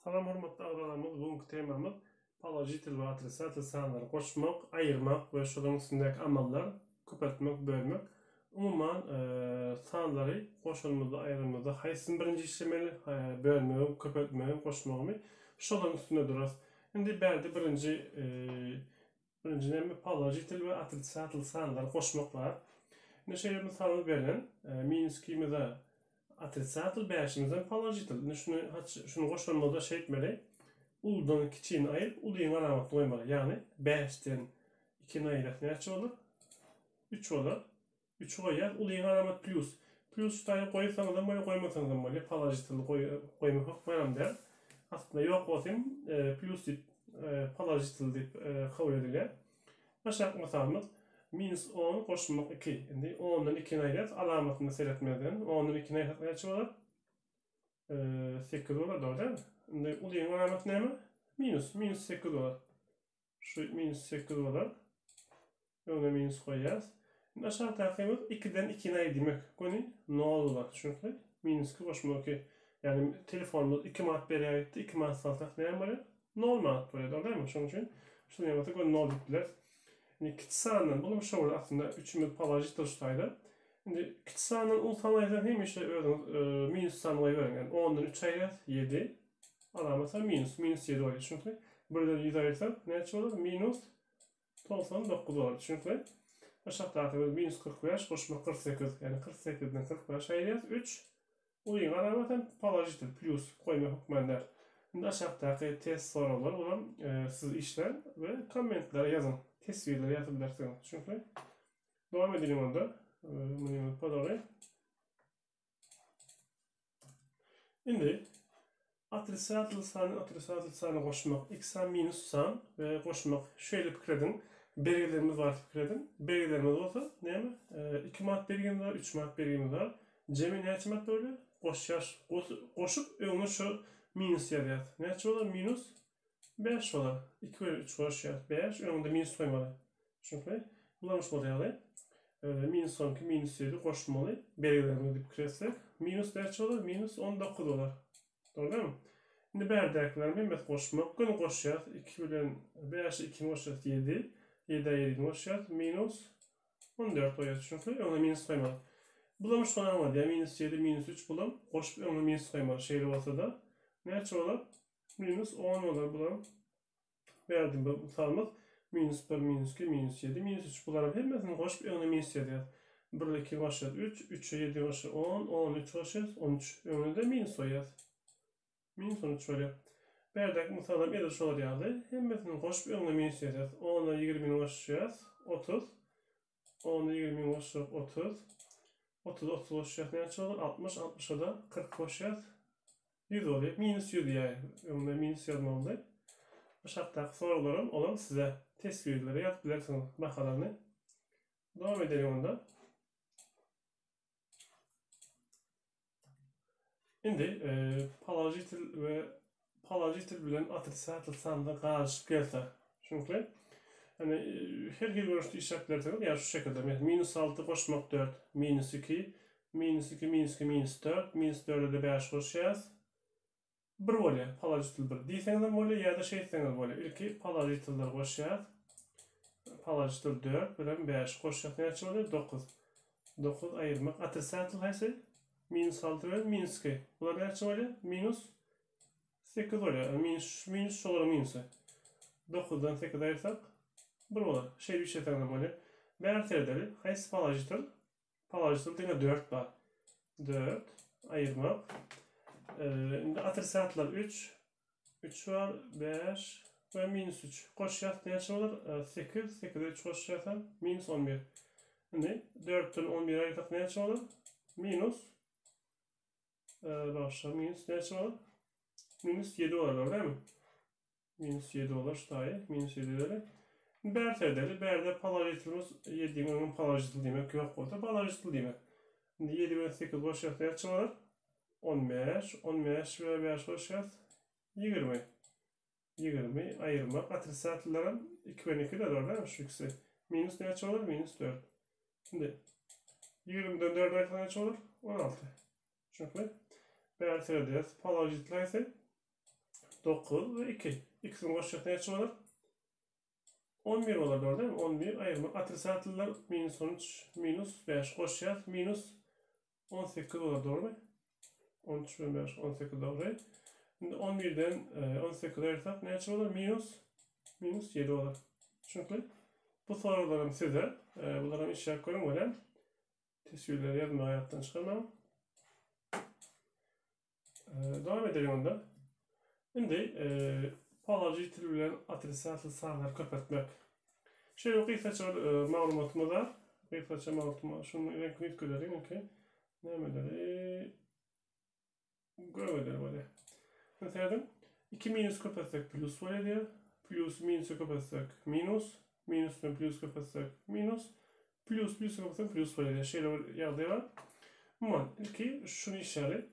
Salam hormatly agzalarymyz, bugünkü temamyz palajitil we atrisatil sanlary goşmak, aýyrmak we şolaryň üstündäki amallar köpeltmek, bölmek. Umuman sanlary goşulmada, aýrymada haýsyny birinji işlemeli, bölmegi, köpeltmegi, goşmagy şolaryň üstünde duras. Indi bärde birinji näme palajitil we atrisatil sanlary goşmak bar. Neşe misaly beren, -2 atrisatil, 5'imizden palajitil. Şunu goşulmada şey etmeli. Uldan kiçiğini ayırıp ulyň alamatını koymalı. Yani 5'ten 2'ni ayırıp näçe olur? 3 olur. 3 koyar. Ulyň alamat plus. Plus taýy koýsaňyz da bolýar, koýmasaňyz da bolýar. Palajitil koýmak hakmam der. Aslında ýok bolsam plus dip palajitil dip kabul edilýär. Başak masalymyz -10 goşulmak 2. Indi 10'dan 2'ni aýyrat, alamatyny seretmeden 10'dan 2'ni aýyrat näçe bolar? 8 bolar, dogry. Indi ulyň alamaty näme? -8 bolar. Şu -8 bolar. Ýöne minus goýýas. Indi aşağı tarapymyz 2'den 2'ni aýyrmak. Göni 0 bolar. Şuňky -2 goşmak 2. Yani telefonumuz 2 manat berýärdi, 2 manat salsak näme bolar? 0 manat bolar, dogrymy? Şoň üçin şu ýamaty göni 0 dipdiler. Indi kiçik sandan bulmuş şol aslında 3'ümüz palajitil şutaýdy. Indi kiçik sandan ul sanaýdan hemişe özüňiz minus sanaly beren. Yani 10'dan 3 aýyrat 7. Alamasa minus 7 bolar. Şuňky 1'den 100 aýyrsak näçe bolar? -99 bolar. Şuňky aşağı tarapymyz -45 goşmak 48. Yani 48'den 45 aýyrat 3. Ulyň alamaty palajitil plus koýmak hukmanlar. Indi aşağıdaky test soralar bolan siz işler ve kommentler ýazın. Tesvirleri ýazyp çünkü devam edelim onda. Bunu padary. Indi atrisatil sany goşmak, x san minus san we goşmak şeýle pikredin. Belgilerimiz var pikredin. Belgilerimiz bolsa näme? 2 manat bergen bar, 3 manat bergen bar. Jemi näçe manat bolýar? Goşup öňe şu minus ýazýar. Näçe bolar? Minus 5 bolar. 2 ve 3 goşýar 5, öňünde minus goýmaly. Şuňky bulanmış bolýar. Minus 12, minus 7 goşmaly. Belgilerimizi dip kiresek, minus näçe bolar? Minus 19 bolar. Dogrymy? Indi bärdäkiler memmet goşmak, göni goşýar. 2 bilen 5, 2 goşýar 7, 7 7 goşýar minus 14 bolar. Şuňky öňe minus goýmaly. Bulanmış bolar, ýa minus 7, minus 3 bulam, goşup öňe minus goýmaly. Şeýle bolsa da näçe bolar? Minus 10 bolar bulam. Berdim bu misalymyz -1, -2, -7, -3 bular hemmesini goşup öňe minus ýazýar. 1 ile 2 goşýar 3, 3 ile 7 goşýar 10, 10 3 goşýar 13. Öňe de minus goýýar. Minus 13 bolýar. Berdäk misalym eder şol ýaly. Hemmesini goşup öňe minus ýazýar. 10 ile 20 goşýar 30. 10 ile 20 goşýar 30. 30 goşýar näçe bolar? 60, 60 da 40 goşýar 100 bolýar. Minus 100 ýaly. Öňe minus ýazmaly. Aşağıdaky sorularym olan size tesvirleri ýazyp bilersiňiz. Bakalaryny dowam edelim onda. Indi palajitil bilen atrisatil sanda garşyp gelse. Şuňky hani her bir görüşde işaretlerseniz ýa şu şekilde -6 goşmak 4, -2, -2, -2, -4, -4'e de 5 goşýar. 1 bolýar, palajitil 1. Diýseňiz bolýar ýa-da şey etseňiz bolýar. Ilki palajitiller goşýar. Palajitil 4 bilen 5 goşýar näçe bolýar? 9. 9 aýyrmak. Atrisatil haýsy? -6 bilen -2. Bular näçe bolýar? -8 bolýar. Minus şolar minusy. 9'dan 8 aýyrsak 1 bolar. Şeýle bir şey etseňiz bolýar. Bärdäli haýsy palajitil? Palajitil diňe 4 bar. 4 aýyrmak. Indi atrisatillar 3. 3 var, 5 ve minus 3. Goşýar näçe bolar? 8, 8'e 3 goşýarsa minus 11. Indi 4'ten 11 aýyrsak näçe bolar? Minus minus näçe bolar? Minus 7 bolar, dogrymy? Minus 7 bolar şutaýy, minus 7 deli. Berde palajitilimiz 7 öňe palajitil diýmek ýok bolsa palajitil diýmek. Indi 7 bilen 8 goşýar näçe bolar? 15, 15 ve 5 goşýar 20. 20 aýyrmak. Atrisatillarym 2 bilen 2 de dogry, şu ikisi. Minus näçe bolar? Minus 4. Şimdi 20'den 4 aýyrsak näçe bolar? 16. Şuňky bärdäki palajitil ise 9 ve 2. İkisini koşacak ne olur? 11 olur doğru değil mi? 11 ayırmak. Atrisatlılar minus 13, minus 5 koşacak. Minus 18 olur doğru mu? 13 ve 5, 18 doğru. Şimdi 11'den 18 ayırsak ne olur? Minus 7 olur. Çünkü bu sorularım size, bunların işaret koyun tesvirleri yazma hayattan çıkarmam. Devam edelim onda. Şimdi palajitil bilen atrisatlı sağlar köpürtmek. Şöyle kısaca malumatımız var. Kısaca malumatımız. Şunu renkli görelim ki ne meleri görmeleri böyle. Mesela 2 minus köpürtmek plus var diyor. Plus minus köpürtmek minus. Minus'tan plus köpürtmek minus. Plus köpürtmek plus var diyor. Şöyle yazıyor var. Ama ilki şunu işaret.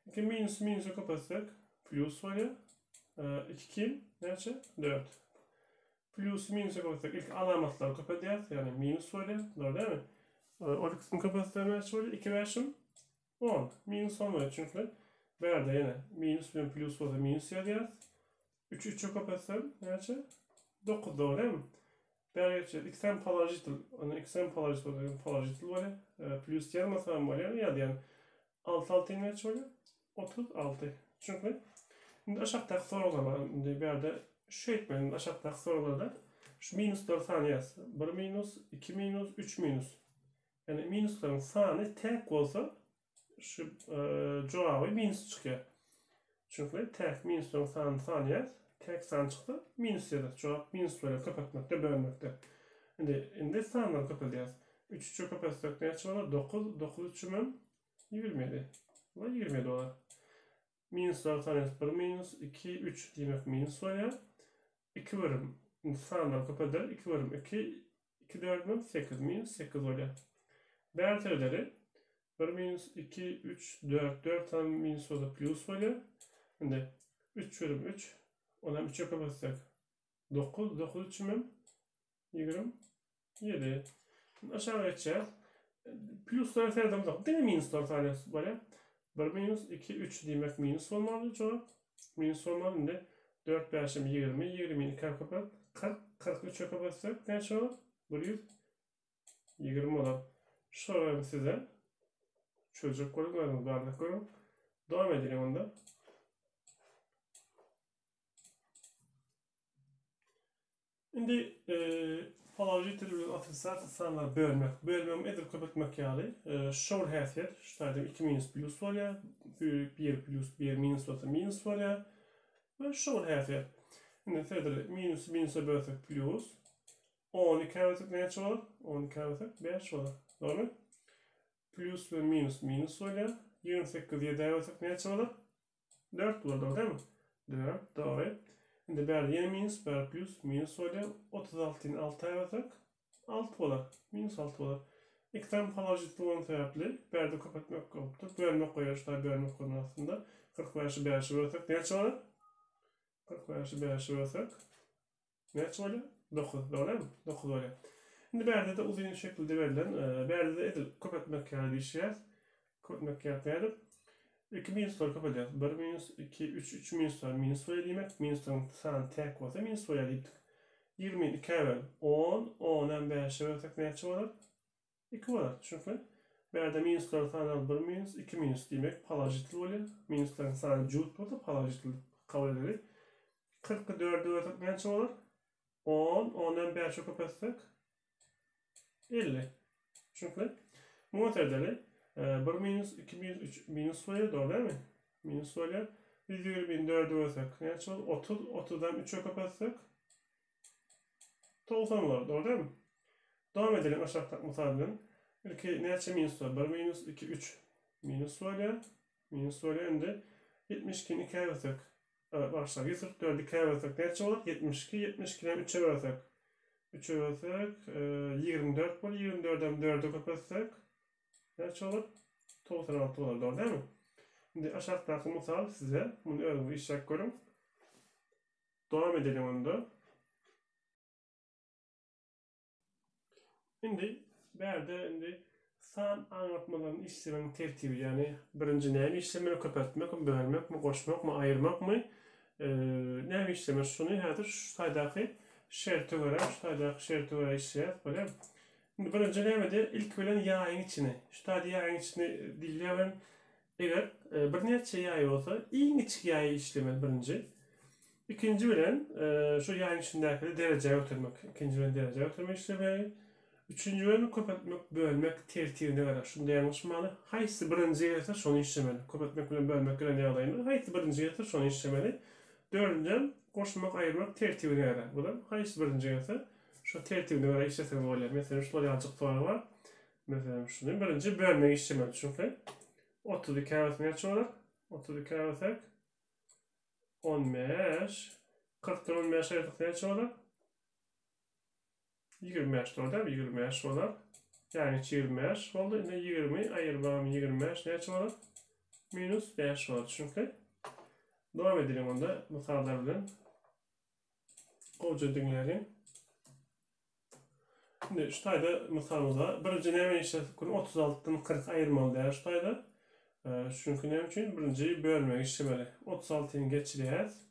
2 minus köpürtmek plus var ya. 2 kim? Nerede? 4. Plus minus'a koyarsak ilk alamatlar kapatacağız. Yani minus var ya. Doğru değil mi? O kısmı kapatırsak şöyle 2 versin 10. Minus 10 var çünkü. Berde yine minus ve plus var da minus yazacağız. 3'ü kapatsam nerede? 9 doğru değil mi? Berge x'ten palajitil. Hani x'ten palajitil var ya. Plus yarmasam var ya. Yani 6 nerede var ya? 36. Çünkü şimdi aşağıdaki sorular bir yerde şu etmenin aşağıdaki sorularda şu minusları saniye yaz. 1 minus, 2 minus, 3 minus. Yani minusların saniye tek olsa şu cevabı minus çıkıyor. Çünkü tek minusların saniye yaz. Tek saniye çıktı. Minus yazar. Cevap minus böyle kapatmakta, bölmekte. Şimdi saniyeleri kapatacağız. 3'ü kapatsak ne çıkıyor? 9. 9 3'ümün 27. Bu 27 olur. Minuslar tanesi 1 minus 2 3 demek minus var ya. 2 bölüm sağından kapatır. 2 bölüm 2 2 4 8 minus 8 var ya. Değerleri 1 minus 2 3 4 4 tane minus var da plus var ya. Şimdi 3 bölüm 3 ondan 3'e kapatsak 9 9 3'ümün 27. Aşağı geçeceğiz. Plusları sayıdığımız zaman değil mi minuslar tanesi var ya. 1 minus 2 3 demek minus olmalı cevap. Minus olmalı. Şimdi 4 5 20 20'yi kapat 40 43'e kapatsak ne olur? 120 olur. Sorarım size. Çözecek koyun bardak koyun. Devam edelim onda. Şimdi palajitil atrisat sanlar bölmek. Bölmem edir kapatmak yani. Şor hasiyet. İşte 2 minus plus var ya. 1 plus 1 minus var ya. Ve şor hasiyet. Şimdi sırada minus'a bölsek plus. 12 bölsek ne olur? 12 bölsek 5 olur. Doğru mu? Plus ve minus var ya. 28 7 bölsek ne olur? 4 olur doğru değil mi? 4 doğru. Şimdi beri yeni minus var ya. 36'ın 6 bölsek 6 olur. Minus 6 olur. İki tane palajitli olan sebeple berde kapatmak koptu. Bölmek koyarlar bölmek konu aslında. 40 versi 5 bölsek ne olur? 40 versi 5 bölsek ne oluyor? 9 doğru mu? 9 oluyor. Şimdi berde de uzun şekilde verilen berde de edil kapatmak yani bir şey kapatmak yani 2 minusları kapatacağız. 1 minus 2 3 minuslar minus var demek. Minusların sana tek olsa minus var dedik. 22 evvel 10 10'dan 5'e bölsek ne olur? 2 olur. Çünkü berde minusları sana 1 minus 2 minus demek palajitli oluyor. Minusların sana cüt olsa palajitli kabul edilir. 44'ü bölsek ne olur? 10, 10'dan 5'e kapatsak 50. Çünkü muhtemelenleri 1 minus 2 minus 3 minus var doğru değil mi? Minus var ya. Biz 24'ü bölsek ne olur? 30, 30'dan 3'e kapatsak 90 olur doğru değil mi? Devam edelim aşağıdaki mutabelen. İlki ne minus var? 1 minus 2 3 minus var ya. Minus var ya hem 72'nin 2'ye bölsek başlar. 144 2'ye bölsek ne olur? 72, 72'den 3'e bölsek 3'e bölsek 24 var. 24'den 4'e kapatsak ne olur? 96 olur doğru değil mi? Şimdi aşağıdaki mutabel size bunu öyle bir işaret koyalım. Devam edelim onda. Şimdi berde san anlatmaların işlemenin tertibi yani birinci neyini işlemini kapatmak mı, bölmek mi, koşmak mı, ayırmak mı? ne işleme şunu hadır şu taydaki şerti göre şu taydaki şerti göre işleyip böyle. Şimdi birinci neydi? İlk ölen yağın içine. Şu tayda yağın içine dilleyen eğer bir neçe yağ olsa iyi iç yağı işleme birinci. İkinci bilen şu yağın içindeki dereceye oturmak. İkinci bilen dereceye oturmak işlemeyi. Üçüncü bilen köpetmek, bölmek tertibine kadar. Şunda yanlış mı? Haysi birinci yerse şunu işlemeli. Köpetmek bilen bölmek göre ne olayını. Haysi birinci yerse şunu işlemeli. Dördüncü koşmak, ayırmak tertibine kadar. Bu da haysi birinci yerse şu tertibine göre işlesem oluyor. Mesela şurada yazacak soru var. Mesela şunu birinci bölmek işlemeli. Çünkü 32 arasını açıyorlar. 32 arasını 15 40'tan 15 ayırdık ne açıyorlar? 20 yaş doğru değil mi? 20 yaş olur. Yani 20 yaş oldu. Yine 20 ayırmam 20 yaş ne açıyorlar? Minus 5 olur çünkü. Devam edelim onda. Misallar bilen. Koca dünlerin. Şimdi şu tayda misalımızda birinci neyme işte 36'dan 40 ayırmalı değer şu tayda. Çünkü ne için? Birinciyi bölmek işlemeli. 36'yı geçireceğiz.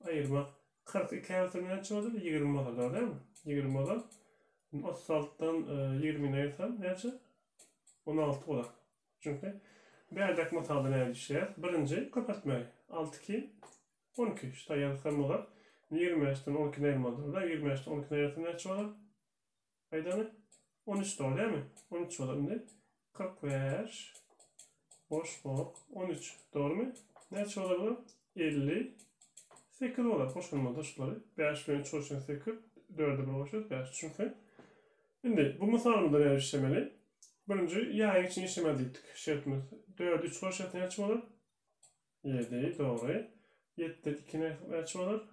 Ayırmak. 42 ayırtır ne açıyordur? 20 olur değil mi? 20 olur. 36'dan 20'ni ayırsam ne açı? 16 olur. Çünkü bir erdek masalda ne düşer? Birinci kapatmayı. 6-2 12. İşte yarısam olur. 20 yaştan 12'ni ayırmadı da 20 yaştan 12'ni ayırsam ne açı olur? Aydanı? 13 doğru değil mi? 13 olur şimdi. 45 boş bok 13 doğru mu? Ne açı olur bu? 58 olur. Hoş olmadı şunları. 5 ve 3 hoşun 8 4'e bölüşüyoruz 5 çünkü. Şimdi bu misalımızda ne işlemeli? Birinci yağın için işlemedik. Şartımız 4 3 boş şartını açmalı. 7 doğru. 7 2'ne açmalı.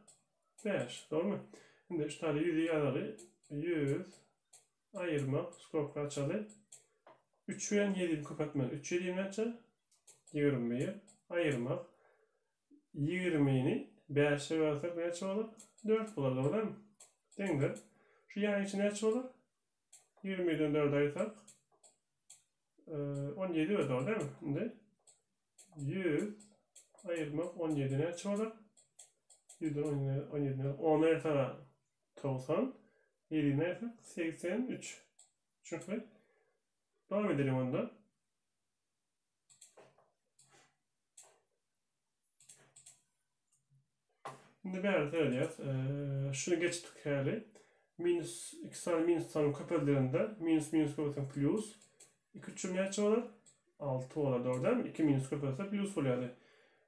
5 doğru mu? Şimdi 3 tane 100'ü yazarı 100 ayırmak skopla açalı. 3 ve 7'yi kapatmalı. 3 7'yi ne açar? 20'yi ayırmak. 20'ni 5'e versak ne açmalı? 4 bular doğru değil mi? Dengler. Şu yağın için ne açmalı? 20'den 4 ayırsak 17 ve doğru değil mi? Şimdi 100 ayırmak 17'ne açmalı. 100'den 17'ne 10 ayırsak 90 7'ne ayırsak 83 çünkü devam edelim onda. Şimdi bir arada söyleyeceğiz. Şunu geçtik hali. Minus 2 tane minus tane kapatlarında minus minus kapatın plus 2 cümle açmalar 6 olur doğru değil mi? 2 minus kapatsa plus oluyor hadi.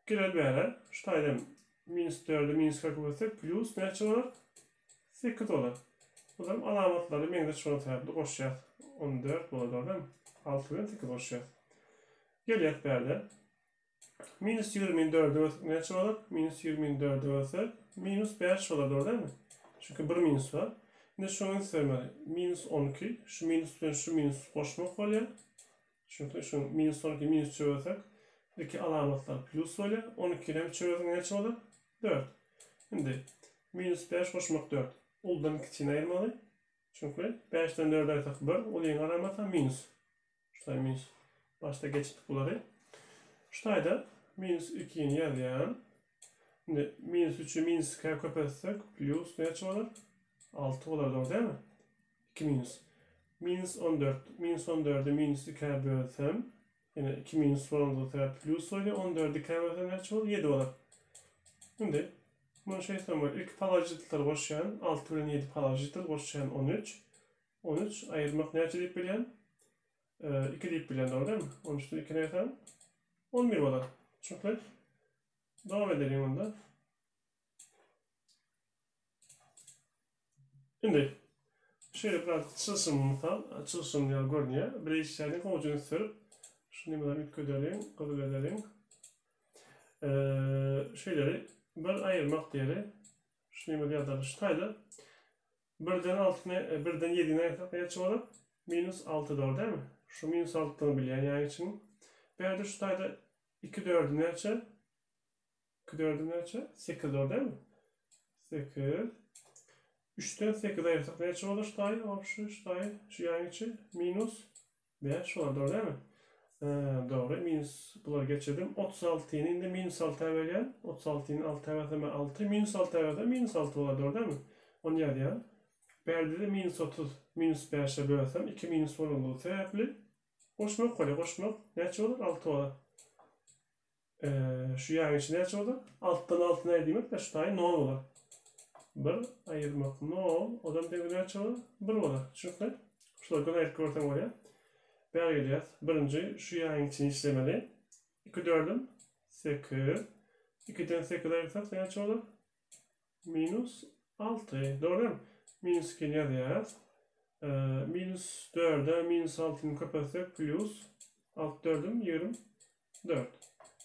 Gelelim bir ara. Şu tane minus 4'e minus kapatsa plus ne açmalar? 8 olur. O zaman alamatları mengi şuna taraflı koşacağız. 14 olur doğru değil mi? 6 ve 8 koşacağız. Gelelim bir ara. Minus 24'e ne açmalar? Minus 24'e minus 5 olur doğru değil mi? Çünkü bir minus var. Şimdi şunu söyleyeyim. Minus 12. Şu minus'tan şu minus koşmak oluyor. Çünkü şu minus 12 minus çözsek iki alamatlar plus oluyor. 12 ile çözsek ne çıkmadı? 4. Şimdi minus 5 koşmak 4. Uldan ikisini ayırmalı. Çünkü 5'ten 4'e ayırsak 1. Ulayın alamatı minus. Şurada minus. Başta geçtik bunları. Şurada minus 2'yi yazıyan. Şimdi minus 3'ü minus 2'ye köpetsek plus ne çıkmadı? 6 olur doğru değil mi? 2 minus. Minus 14. Minus 14'ü minus 2'ye bölsem yine 2 minus 14'e plus oluyor. 14'ü 2'ye bölsem ne olur? 7 olur. Şimdi bunu şey söyleyeyim. İlk palajitleri koşayan 6 bölü 7 palajitleri koşayan 13. 13 ayırmak ne deyip bilen? 2 deyip bilen doğru değil mi? 13'te 2 ne yapalım? 11 olur. Çünkü devam edelim onda. Şimdi şöyle biraz açılsın diye görünüyor. Bir işlerini kovucunu sürüp şunu buradan ilk ödelim, kabul edelim. Şeyleri bir ayırmak diyelim. Şunu bir yazalım. Şurada birden 6'ına, birden 7'ne ayırsak ne çıkmalı? Minus 6 doğru değil mi? Şu minus 6'ını bilen yani için. Bir yerde şurada 2 4'ü ne açar? 2 4'ü ne açar? 8 doğru değil mi? 8 3'ten 8'e ayırsak ne çıkmalı? Şurada şu yani için minus 5 olur doğru değil mi? Doğru. Minus bunları geçirdim. 36'nın indi minus 6 vergen. 36'nın 6 vergen 6. Minus 6 vergen minus 6 olar doğru değil mi? Onu yer ya. Berde de minus 30 minus 5'e bölsem 2 minus 10 olduğu sebeple koşmak kolay. Koşmak neçe olur? 6 olur. Şu yani için neçe olur? Alttan altına ne demek? Şu tane 10 olur. 1 ayırmak 10. O zaman demek neçe olur? 1 olur. Çünkü şurada gönül ayırık ortam var ya. Belgeleyeceğiz. Birinci şu yani için işlemeli. 2 4'üm 8. 2'den 8 ayırsak neçe olur? Minus 6. Doğru değil mi? Minus 2'ni yazıyoruz. Minus 4'e minus 6'nı kapatsak plus alt 4'üm 24.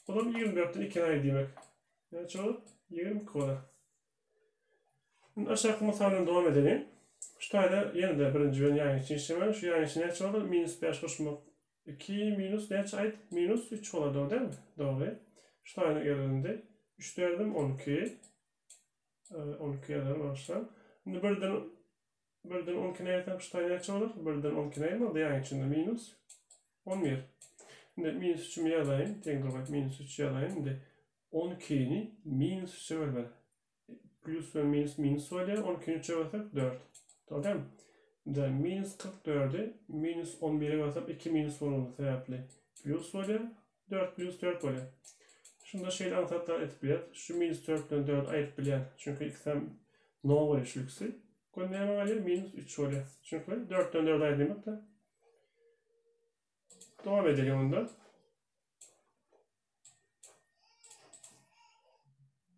O zaman 24'ten 2 ay demek. Yani çoğu 20 kadar. Şimdi aşağı masalına devam edelim. Şu tane yine de birinci ben yani için işlemem. Şu yani için ne olur? Minus 5 koşmak 2 minus ne ait? Minus 3 olur doğru değil mi? Doğru. Şu tane yerinde 3 4'üm 12. 12 yazalım aşağı. Şimdi birden 12 ne yapalım? Şu tane ne olur? Birden 12 ne yapalım? Yani içinde minus 11. Şimdi minus 3'ümü yazayım. Tekrar bak minus 3 yazayım. Şimdi 12'ni minus 3'e bölmeli. Plus ve minus oluyor. 12'ni 3'e bölsek 4. Doğru değil mi? Şimdi minus 44'ü minus 11'e bölsek 2 minus 10 olduğu sebeple plus oluyor. 4 plus 4 oluyor. Şunu da şeyle anahtarlar etip bilen. Şu minus 4'ten 4 ayırt bilen. Çünkü x'ten ne oluyor şu x'i? Gönderme oluyor. Minus 3 oluyor. Çünkü 4'ten 4 ayırt demek de. Devam edelim onda.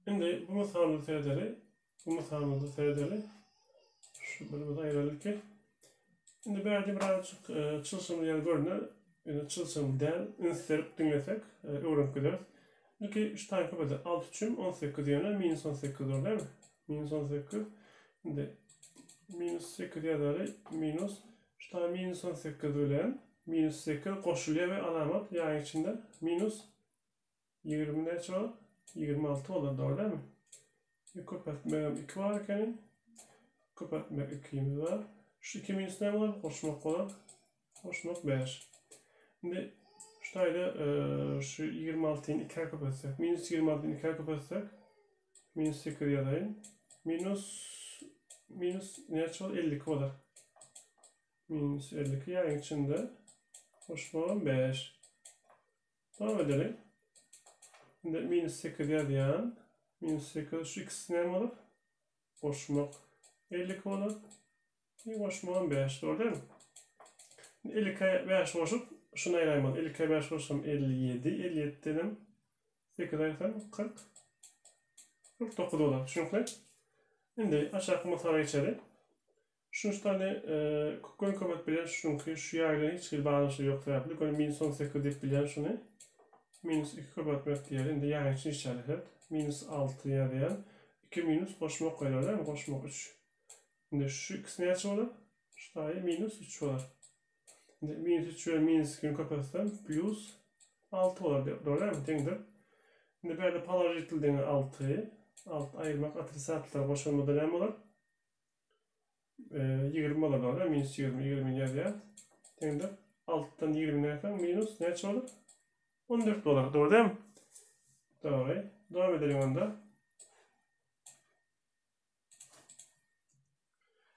Şimdi bu masalını seyredelim. Şu bölümü ayıralım ki. Şimdi birazcık çılsımlı yer görünür. Yani çılsımlı değer inserip dinlesek öğrenip gideriz. Çünkü 3 tane kapıda alt 3'üm 18 yerine minus 18 olur değil mi? Minus 18. Şimdi minus 8 yazarı minus. Şu tane minus 18 ölen minus 8 koşuluyor ve alamat yani içinde minus 20 ne çoğu? 26 olur doğru değil mi? Kapatmak 2 varken kapatmak 2'miz var. Şu 2 minus ne var? Koşmak olan. Koşmak 5. Şimdi şu tane şu 26'yı 2'ye kapatsak. Minus 26'yı 2'ye kapatsak. Minus 8 yazayım. Minus ne çoğu? 52 olur. Minus 52 yani içinde koşmak 5. Devam edelim. Şimdi minus 8 yazayım. Minus 8 şu ikisi ne olur? Koşmak 52 olur. Koşmak 5 doğru değil mi? 52'ye 5 koşup şuna ayırayım. 52'ye 5 koşsam 57. 57 dedim. 8 ayırsam 40. 49 olur. Çünkü şimdi aşağı masaya geçelim. Şu tane gönül kapat bilen çünkü şu yerden hiçbir bağlantısı yok tabi. Gönül minus 18 deyip bilen şunu. Minus 2 kapatmak diyelim. Şimdi yani için işaret. Minus 6 yarayan 2 minus koşmak koyuyor değil mi? Koşmak 3. Şimdi şu ikisi ne açı olur? Şu tane minus 3 olur. Şimdi minus 3 ve minus 2'ni kapatsam plus 6 olur. Doğru değil mi? Dengdir. Şimdi böyle paralel denen 6'yı 6 ayırmak atrisatlar koşulmada ne olur? 20 olur doğru değil mi? Minus 20 yarayan. Dengdir. 6'dan 20 ne yapalım? Minus ne açı olur? 14 dolar. Doğru değil mi? Doğru. Devam edelim onda.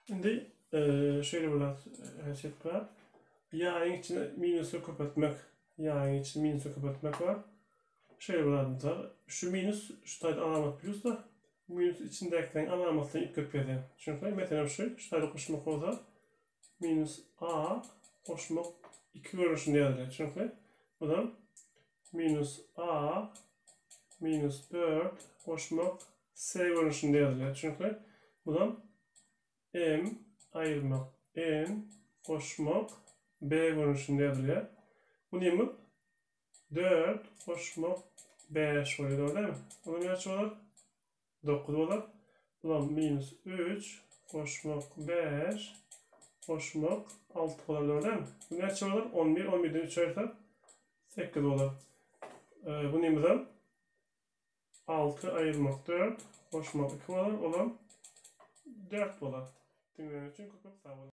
Şimdi şöyle burada şey var. Yağın içine minusu kapatmak. Yağın içine minusu kapatmak var. Şöyle burada şu minus, şu tane alamat plus da minus içindeki alamatını ilk kopyalayalım. Çünkü mesela şu tane koşmak olsa minus a koşmak 2 görünüşünde yazılıyor. Çünkü buradan minus a minus 4 koşmak s görünüşünde yazılıyor. Çünkü buradan m ayırmak n koşmak b görünüşünde yazılıyor. Bu ne mi? 4 koşmak 5 oluyor değil mi? Bunun kaç olur? 9 olur. Buradan minus 3 koşmak 5 koşmak 6 olur değil mi? Bu kaç olur? 11. 11'den 3 ayırsak 8 olur. Bu ne buradan? 6 ayırmak 4 koşmak 2 olur. Olan 4 olur. Dinleyen için çok sağ olun.